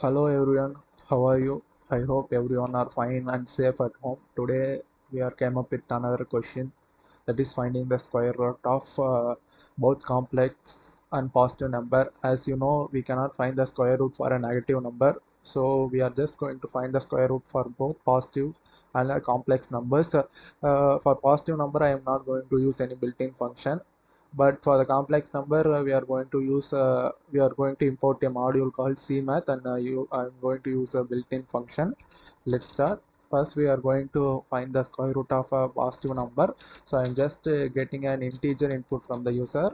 Hello everyone, how are you? I hope everyone are fine and safe at home. Today we are came up with another question, that is finding the square root of both complex and positive number. As you know, we cannot find the square root for a negative number, so we are just going to find the square root for both positive and complex numbers. For positive number, I am not going to use any built-in function, but for the complex number, we are going to import a module called cmath, and I'm going to use a built-in function. Let's start. First, we are going to find the square root of a positive number. So I'm just getting an integer input from the user.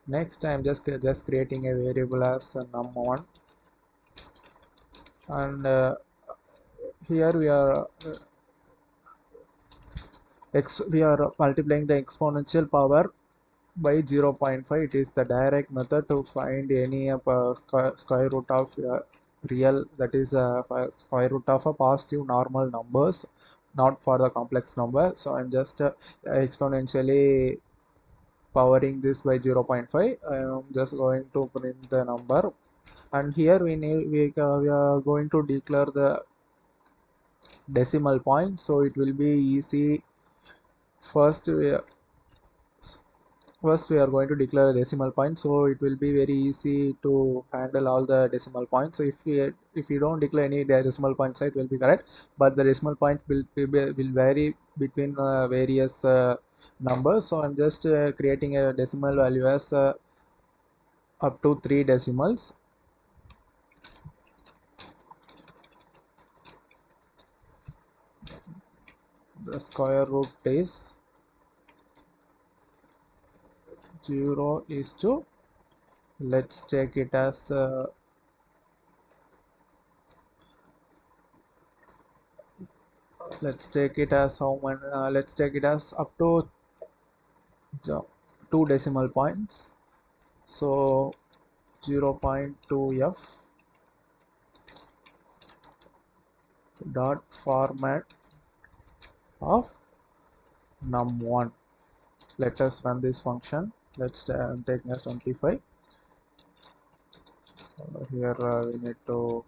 Next, I'm just creating a variable as num1, and here we are multiplying the exponential power by 0.5. It is the direct method to find any square root of real, that is square root of a positive normal numbers, not for the complex number. So I'm just exponentially powering this by 0.5. I am just going to print the number, and here we are going to declare the decimal point, so it will be easy. First we, First we are going to declare a decimal point, so it will be very easy to handle all the decimal points. So if you don't declare any decimal points, it will be correct, but the decimal points will vary between various numbers. So I'm just creating a decimal value as up to 3 decimals. The square root is 0 is to, let's take it as let's take it as how many let's take it as up to 2 decimal points. So 0.2f dot format of num1. Let us run this function. Let's take as 25. Here we need to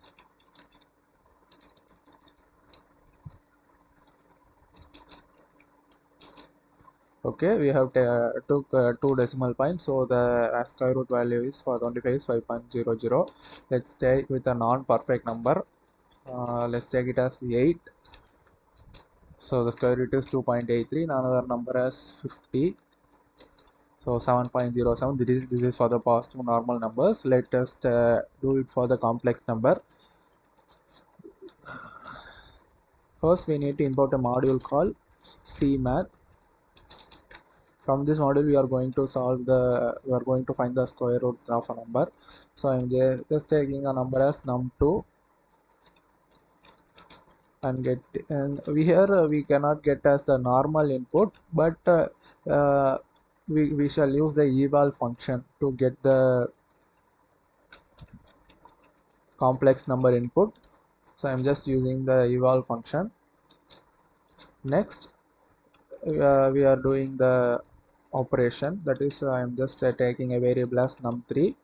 okay, we have took 2 decimal points, so the square root value is for 25 is 5.00. Let's take with a non-perfect number. Let's take it as 8. So the square root is 2.83. Another number as 50. So 7.07. This is for the positive normal numbers. Let us do it for the complex number. First, we need to import a module called cmath. From this module, we are going to find the square root of a number. So I'm just taking a number as num2 and we cannot get as the normal input, but we shall use the eval function to get the complex number input. So I'm just using the eval function. Next, we are doing the operation, that is I'm just taking a variable as num3,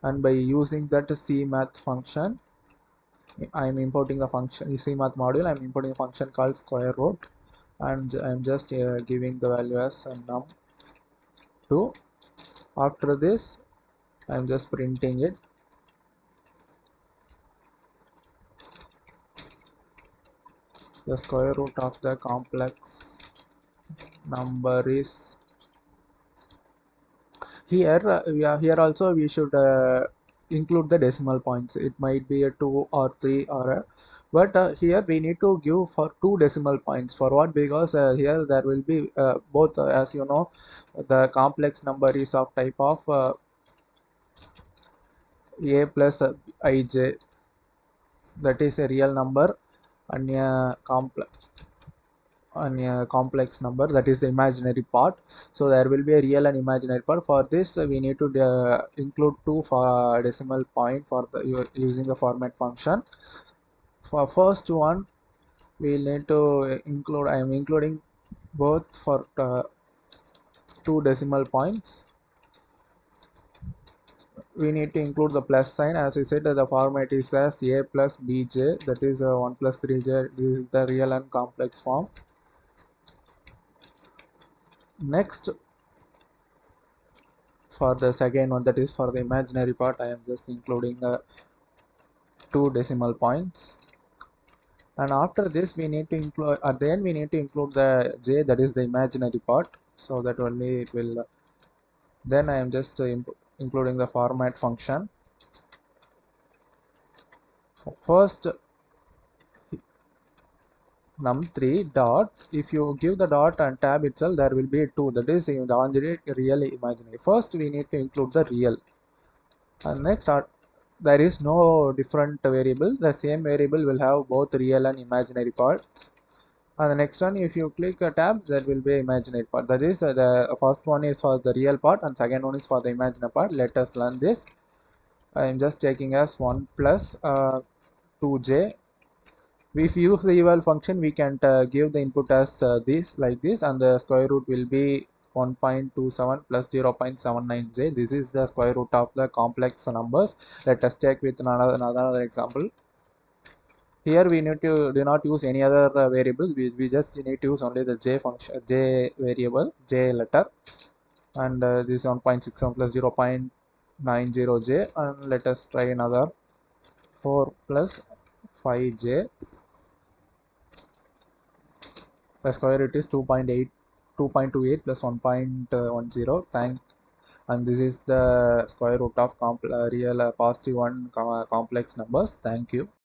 and by using that cmath function, I'm importing the function cmath module. I'm importing a function called square root, and I'm just giving the value as num2. After this, I'm just printing it. The square root of the complex number is here. Here also we should include the decimal points. It might be a 2 or 3 or a, but here we need to give for 2 decimal points. For what? Because here there will be both as you know, the complex number is of type of a plus ij, that is a real number, and a complex number, that is the imaginary part. So there will be a real and imaginary part. For this we need to include 2 for decimal point for the using the format function. For first one, we need to include, I am including both for 2 decimal points. we need to include the plus sign. As I said, the format is as a plus bj, that is 1 plus 3j. This is the real and complex form. Next, for the second one, that is for the imaginary part, I am just including 2 decimal points. And after this, we need to include, at the end we need to include the j, that is the imaginary part, so that only it will. Then I am just including the format function. First, num3 dot, if you give the dot and tab itself, there will be 2, that is the real imaginary. First we need to include the real, and next there is no different variable, the same variable will have both real and imaginary parts. And the next one, if you click a tab, there will be imaginary part. That is the first one is for the real part and second one is for the imaginary part. Let us learn this. I am just taking as 1 plus 2j. If we use the eval function, we can give the input as this, like this, and the square root will be 1.27 plus 0.79j. This is the square root of the complex numbers. Let us check with another example. Here we need to do not use any other variable. We just need to use only the j function, j variable, j letter, and this is 1.67 plus 0.90j. And let us try another 4 plus 5j. The square root is 2.28 plus 1.10. And this is the square root of real positive and complex numbers. Thank you.